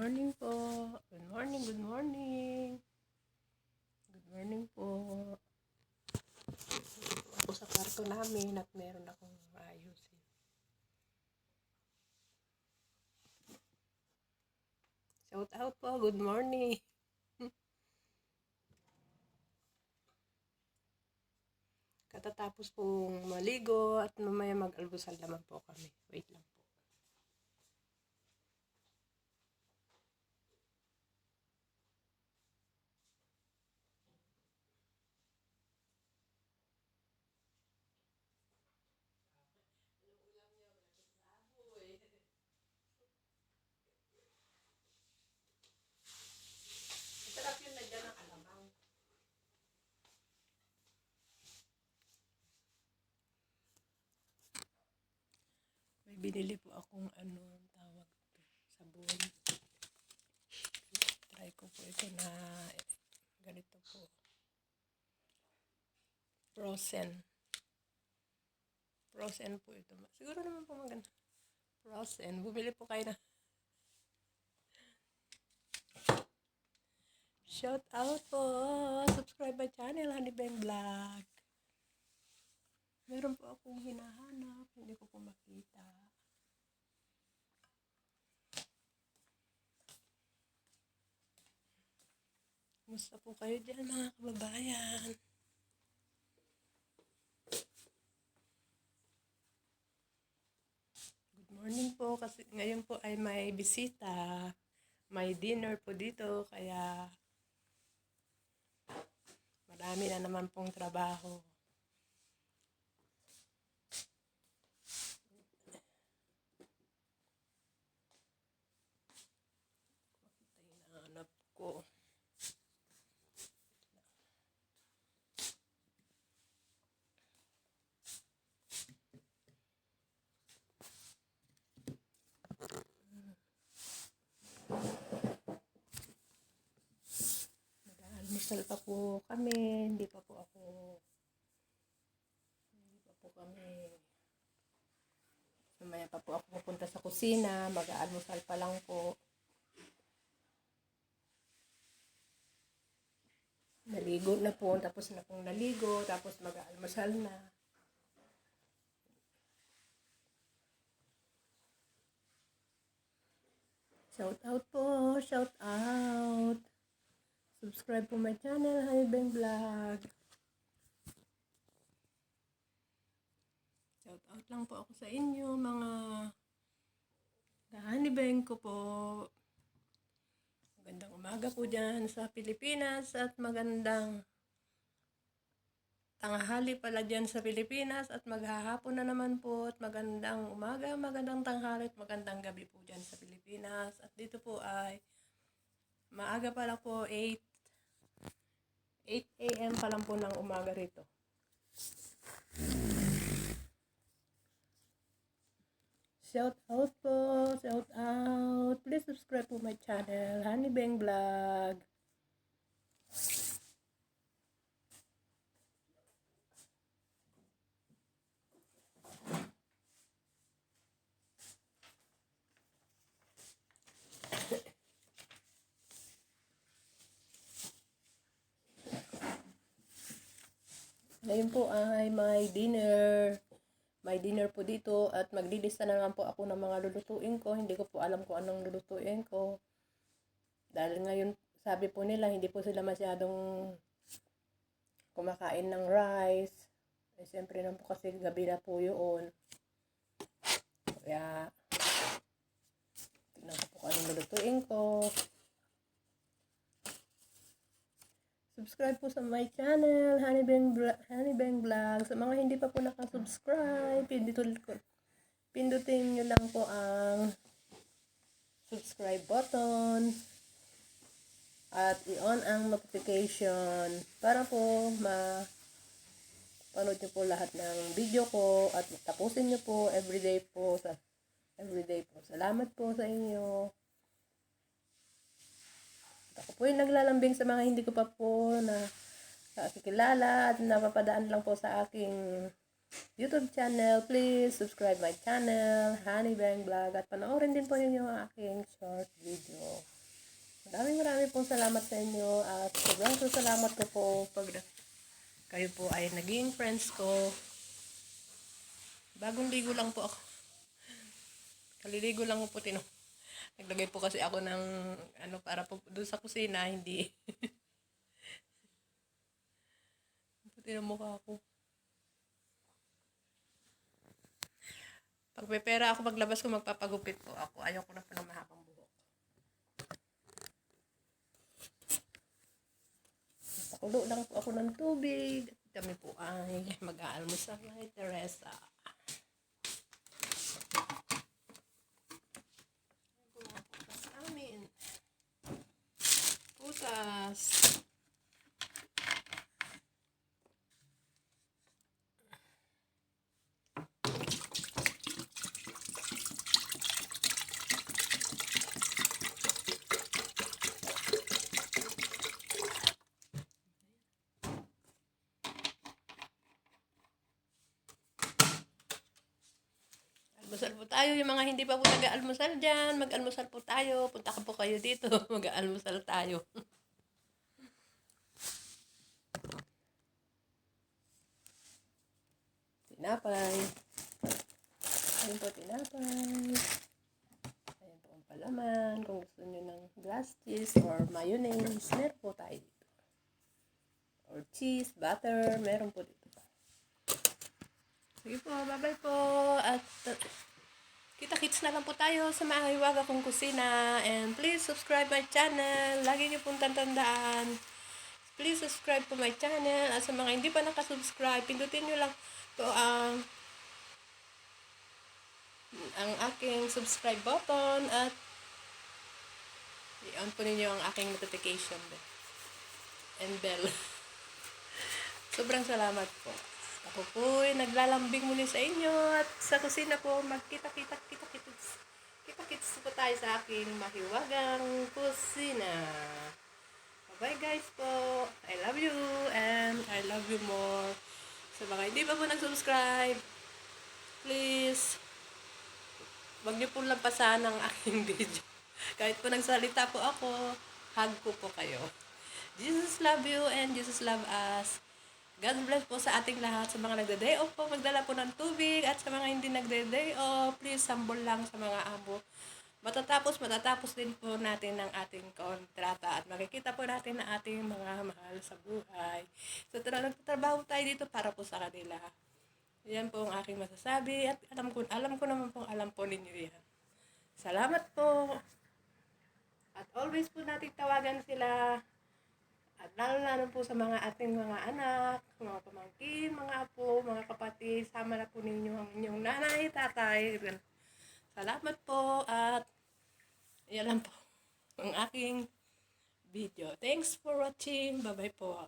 morning po. Good morning, good morning. Good morning po. Ako sa kwarto namin at meron akong ayusin. Shout out po, good morning. Katatapos pong maligo at mamaya mag-almusal naman po kami. Wait lang po. Sarap yun na dyan ang alamang. May binili po akong tawag ito, sabon. Try ko po ito na ganito po. Frozen po ito. Siguro naman po maganda. Frozen. Bumili po kayo na. Shout out po. Subscribe my channel, Honeybang Vlog. Meron po akong hinahanap. Hindi ko po makita. Kumusta po kayo dyan mga kababayan? Good morning po. Kasi ngayon po ay may bisita. May dinner po dito. Kaya marami na naman pong trabaho. Hinahanap ko. Almusal pa po kami. Hindi pa po kami. Mamaya pa po ako pupunta sa kusina. Mag-aalmusal pa lang po. Naligo na po. Tapos na pong naligo. Tapos mag-aalmusal na. Shout out po. Shout out. Subscribe po my channel, Honeybang Vlog. Shout out lang po ako sa inyo, mga ka-Honeybang ko po. Magandang umaga po dyan sa Pilipinas at magandang tanghali pala dyan sa Pilipinas at maghahapon na naman po at magandang umaga, magandang tanghali at magandang gabi po dyan sa Pilipinas. At dito po ay maaga pa lang po, 8 a.m. pa lang po ng umaga rito. Shout out po, shout out. Please subscribe po my channel, Honeybang Vlog. Ngayon po ay may dinner. May dinner po dito at maglilista na naman po ako ng mga lulutuin ko. Hindi ko po alam kung anong lulutuin ko. Dahil ngayon, sabi po nila, hindi po sila masyadong kumakain ng rice. Eh, siyempre naman po kasi gabi na po yun. Kaya, tignan ko po kung anong lulutuin ko. Subscribe po sa my channel, Honeybang Vlog. Sa mga hindi pa po nakasubscribe, pindutin nyo lang po ang subscribe button at i-on ang notification para po mapanood nyo po lahat ng video ko at tapusin nyo po everyday po. Salamat po sa inyo. Ako po yung naglalambing sa mga hindi ko pa po na kakilala at napapadaan lang po sa aking YouTube channel. Please subscribe my channel, Honey Bang Vlog, at panoorin din po ninyo ang aking short video. Maraming pong salamat sa inyo at sobrang salamat ko po pag kayo po ay naging friends ko. Bagong ligo lang po ako. Kaliligo lang po Naglagay po kasi ako ng para po doon sa kusina, hindi. Puti ng mukha ko. Pag may pera ako maglabas ko, magpapagupit po ako. Ayaw ko na po ng mahabang buhok. Pakulo lang po ako ng tubig. Kami po ay mag-aalmusal kay Teresa. Putas. Almusal po tayo. Yung mga hindi pa po nag-aalmusal dyan, mag-almusal po tayo. Punta ka po kayo dito. Mag-aalmusal tayo. Tinapay. Ayun po, tinapay. Ayun po ang palaman. Kung gusto nyo ng glass cheese or mayonnaise, meron po tayo dito. Or cheese, butter, meron po dito. Sige po, bye-bye po. At kita-kits na lang po tayo sa mahiwaga kong kusina. And please subscribe my channel. Lagi niyo pong tandaan. Please subscribe po my channel. At sa mga hindi pa nakasubscribe, pindutin nyo lang po ang aking subscribe button. At i-on po ninyo ang aking notification and bell. Sobrang salamat po. Ako po'y naglalambing muli sa inyo at sa kusina po kita-kits po tayo sa aking mahiwagang kusina. Bye guys po. I love you and I love you more. Sa mga hindi pa po nag-subscribe, please, wag niyo po lampasan ang aking video. Kahit po nagsalita po ako, hug ko po kayo. Jesus love you and Jesus love us. God bless po sa ating lahat. Sa mga nagde-day off po, magdala po ng tubig. At sa mga hindi nagde-day off, please, sambol lang sa mga amo. Matatapos din po natin ang ating kontrata. At makikita po natin ang ating mga mahal sa buhay. So, nagtatrabaho tayo dito para po sa kanila. Yan po ang aking masasabi. At alam ko naman po, alam po ninyo yan. Salamat po. At always po natin tawagan sila. At lalo po sa mga ating mga anak, mga pamangkin, mga apo, mga kapatid, sama na po ninyo ang inyong nanay, tatay. Salamat po at yan lang po ang aking video. Thanks for watching. Bye-bye po.